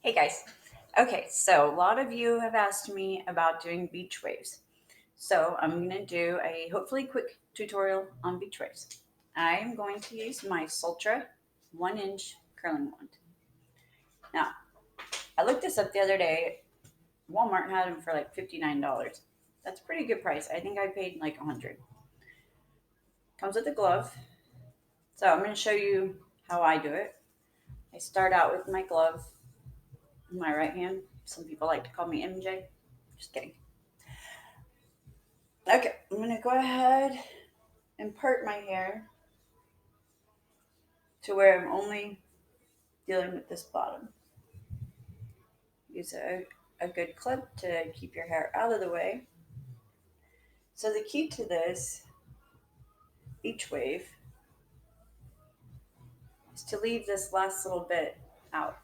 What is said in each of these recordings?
Hey guys. Okay, so a lot of you have asked me about doing beach waves. So I'm going to do a hopefully quick tutorial on beach waves. I'm going to use my Sultra 1-inch curling wand. Now, I looked this up the other day. Walmart had them for like $59. That's a pretty good price. I think I paid like 100. Comes with a glove. So I'm going to show you how I do it. I start out with my glove in my right hand. Some people like to call me MJ. Just kidding. Okay, I'm going to go ahead and part my hair to where I'm only dealing with this bottom. Use a good clip to keep your hair out of the way. So the key to this beach wave is to leave this last little bit out.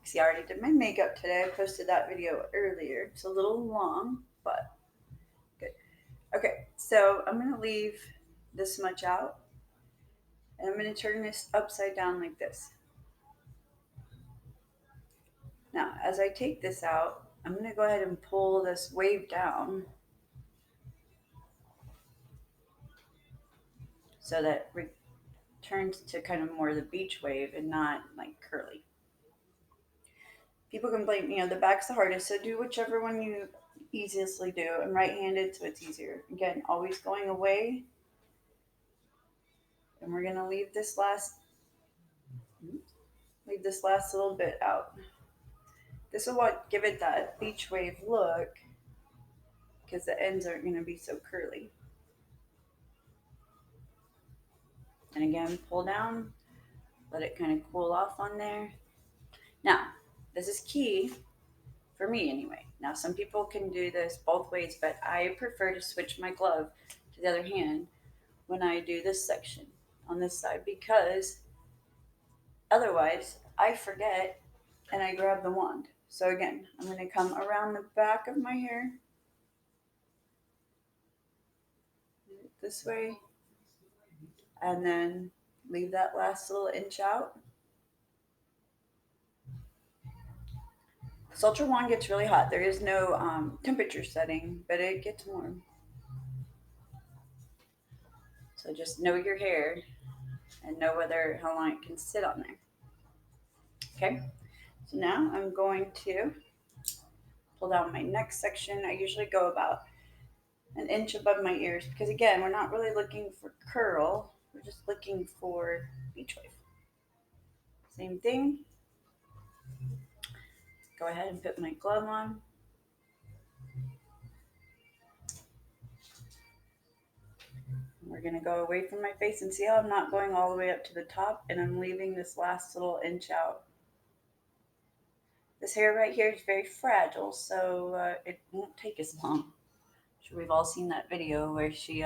See, I already did my makeup today. I posted that video earlier. It's a little long, but good. Okay, so I'm going to leave this much out, and I'm going to turn this upside down like this. Now, as I take this out, I'm going to go ahead and pull this wave down so that returns to kind of more the beach wave and not like curly. People complain, the back's the hardest, so do whichever one you easily do. I'm right-handed, so it's easier. Again, always going away, and we're gonna leave this last little bit out. This will what give it that beach wave look because the ends aren't gonna be so curly. And again, pull down, let it kind of cool off on there. Now, this is key for me anyway. Now, some people can do this both ways, but I prefer to switch my glove to the other hand when I do this section on this side because otherwise I forget and I grab the wand. So again, I'm going to come around the back of my hair this way and then leave that last little inch out. Sultra wand gets really hot. There is no temperature setting, but it gets warm. So just know your hair and know whether how long it can sit on there. Okay, so now I'm going to pull down my next section. I usually go about an inch above my ears because again, we're not really looking for curl. We're just looking for beach wave. Same thing. Go ahead and put my glove on. We're gonna go away from my face and see how I'm not going all the way up to the top and I'm leaving this last little inch out. This hair right here is very fragile, so it won't take as long. I'm sure we've all seen that video where she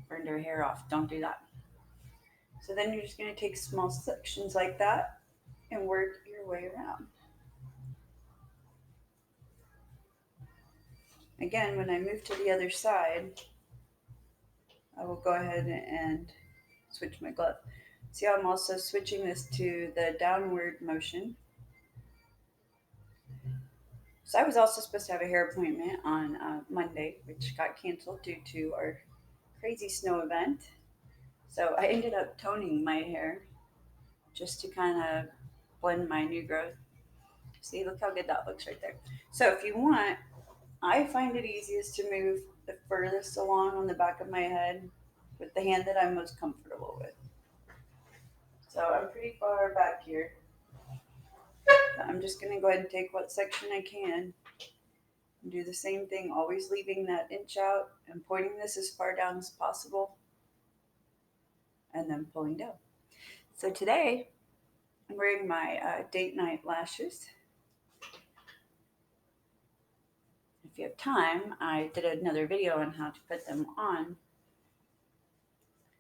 burned her hair off. Don't do that. So then you're just going to take small sections like that and work your way around. Again, when I move to the other side, I will go ahead and switch my glove. See how I'm also switching this to the downward motion. So I was also supposed to have a hair appointment on Monday, which got canceled due to our crazy snow event. So I ended up toning my hair just to kind of blend my new growth. See, look how good that looks right there. So if you want, I find it easiest to move the furthest along on the back of my head with the hand that I'm most comfortable with. So I'm pretty far back here. I'm just going to go ahead and take what section I can and do the same thing, always leaving that inch out and pointing this as far down as possible and then pulling down. So today I'm wearing my date night lashes. If you have time, I did another video on how to put them on.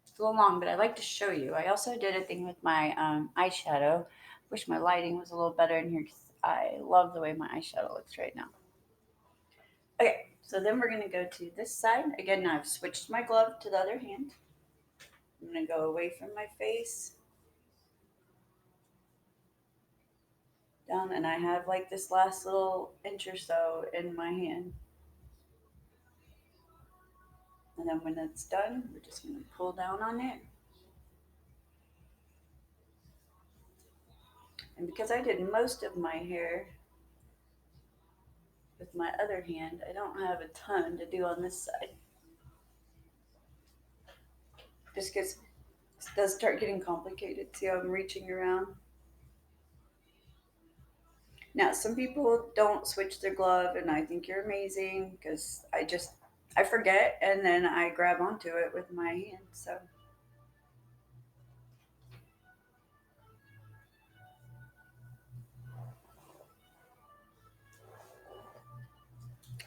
It's a little long, but I like to show you. I also did a thing with my eyeshadow. Wish my lighting was a little better in here because I love the way my eyeshadow looks right now. Okay, so then we're going to go to this side. Again, now I've switched my glove to the other hand. I'm going to go away from my face down, and I have like this last little inch or so in my hand. And then when it's done, we're just going to pull down on it. And because I did most of my hair with my other hand, I don't have a ton to do on this side. Just because it does start getting complicated. See how I'm reaching around? Now, some people don't switch their glove, and I think you're amazing because I forget and then I grab onto it with my hand. So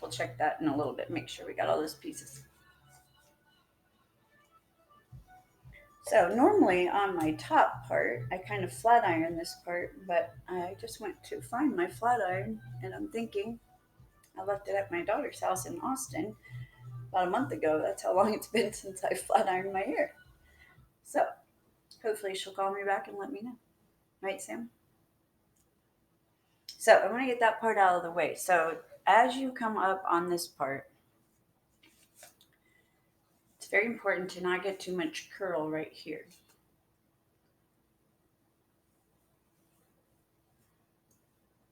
we'll check that in a little bit, make sure we got all those pieces. So normally on my top part, I kind of flat iron this part, but I just went to find my flat iron and I'm thinking I left it at my daughter's house in Austin about a month ago. That's how long it's been since I flat ironed my hair. So hopefully she'll call me back and let me know. Right, Sam? So I'm going to get that part out of the way. So as you come up on this part, it's very important to not get too much curl right here.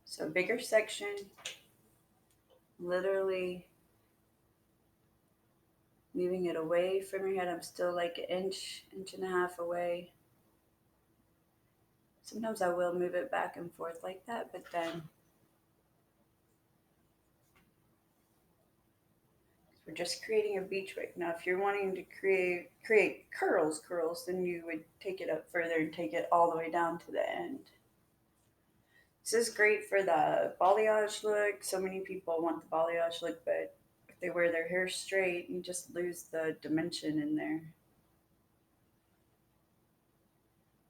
So bigger section, literally moving it away from your head. I'm still like an inch, inch and a half away. Sometimes I will move it back and forth like that, but then we're just creating a beach wave. Now, if you're wanting to create curls, then you would take it up further and take it all the way down to the end. This is great for the balayage look. So many people want the balayage look, but if they wear their hair straight, you just lose the dimension in there.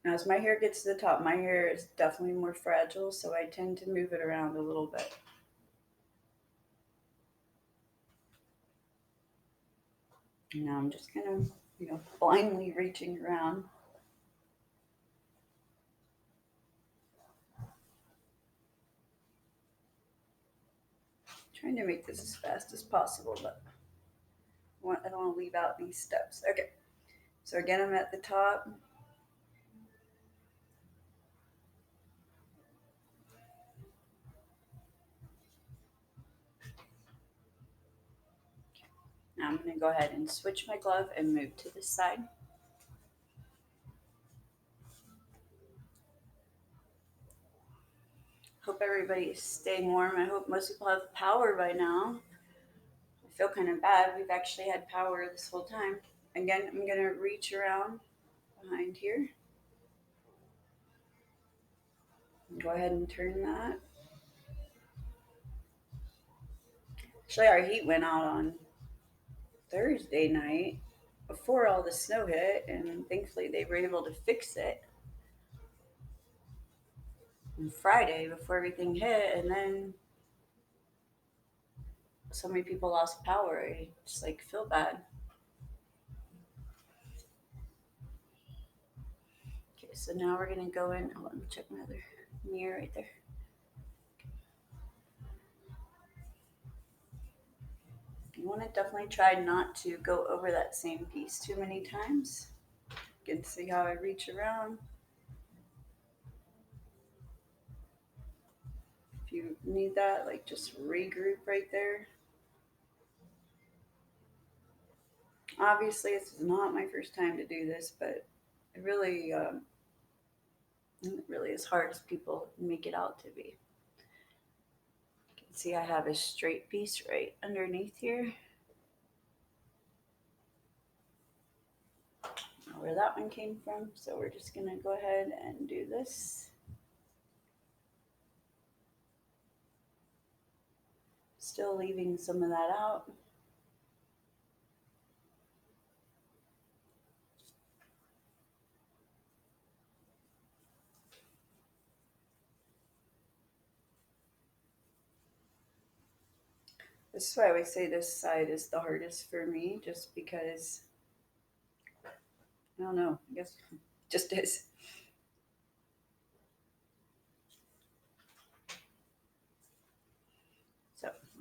Now, as my hair gets to the top, my hair is definitely more fragile, so I tend to move it around a little bit. Now I'm just kind of, blindly reaching around. Trying to make this as fast as possible, but I don't want to leave out these steps. Okay, so again, I'm at the top. Now I'm going to go ahead and switch my glove and move to this side. Hope everybody is staying warm. I hope most people have power by now. I feel kind of bad. We've actually had power this whole time. Again, I'm going to reach around behind here. Go ahead and turn that. Actually, our heat went out on Thursday night before all the snow hit, and thankfully they were able to fix it on Friday before everything hit. And then so many people lost power. I just like feel bad. Okay, so now we're gonna go in. Oh, let me check my other mirror right there. You want to definitely try not to go over that same piece too many times. You can see how I reach around. If you need that, like just regroup right there. Obviously, it's not my first time to do this, but it really is hard as people make it out to be. You can see I have a straight piece right underneath here. Where that one came from. So we're just gonna go ahead and do this. Still leaving some of that out. This is why I always say this side is the hardest for me, just because I don't know, I guess it just is.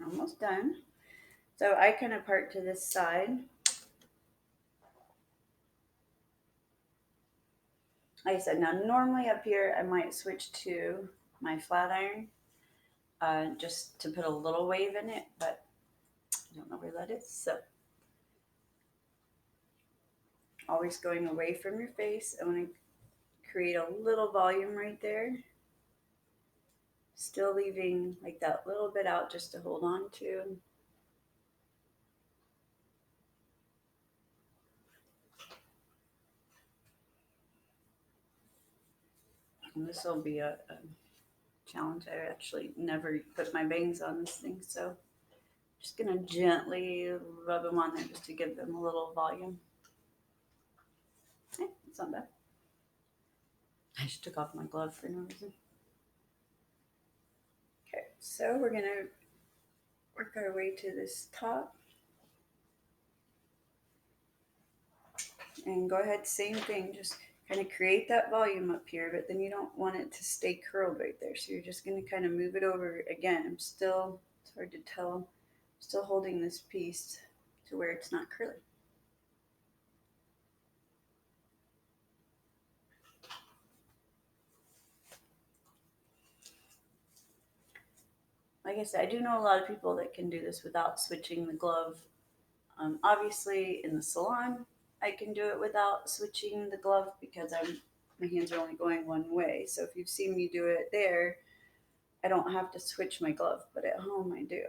Almost done. So I kind of part to this side. Like I said, now normally up here I might switch to my flat iron just to put a little wave in it, but I don't know where that is. So always going away from your face. I want to create a little volume right there. Still leaving like that little bit out just to hold on to. And this will be a challenge. I actually never put my bangs on this thing, so just gonna gently rub them on there just to give them a little volume. Okay, it's not bad. I just took off my glove for no reason. Okay, so we're gonna work our way to this top. And go ahead, same thing, just kind of create that volume up here, but then you don't want it to stay curled right there. So you're just gonna kind of move it over again. It's hard to tell, still holding this piece to where it's not curly. Like I said, I do know a lot of people that can do this without switching the glove. Obviously, in the salon, I can do it without switching the glove because my hands are only going one way. So if you've seen me do it there, I don't have to switch my glove, but at home I do.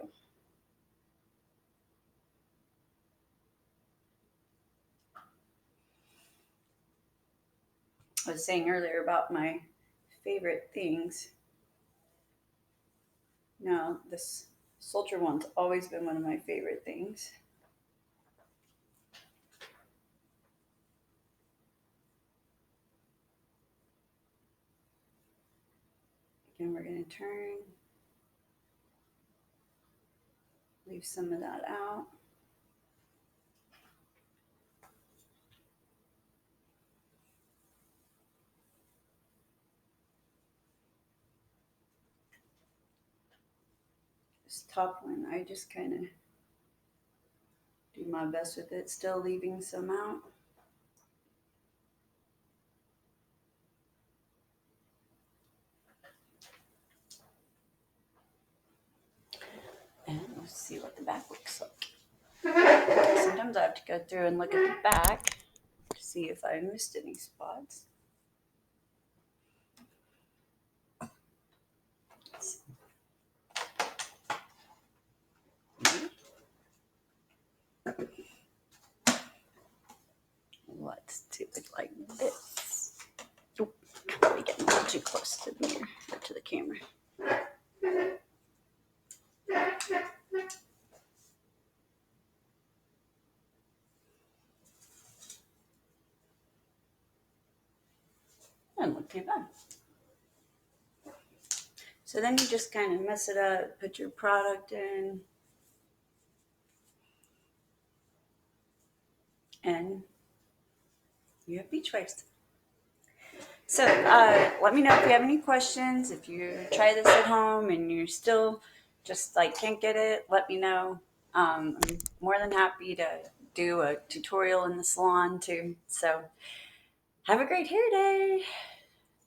I was saying earlier about my favorite things. Now, this Sultra one's always been one of my favorite things. Again, we're going to turn, leave some of that out. This top one, I just kind of do my best with it, still leaving some out. And let's see what the back looks like. Sometimes I have to go through and look at the back to see if I missed any spots. Let's do it like this. Oh, I'm getting a little too close to the mirror or to the camera. Doesn't look too bad. So then you just kind of mess it up, put your product in, and you have beach waves. So let me know if you have any questions. If you try this at home and you're still just like can't get it, let me know. I'm more than happy to do a tutorial in the salon too. So have a great hair day.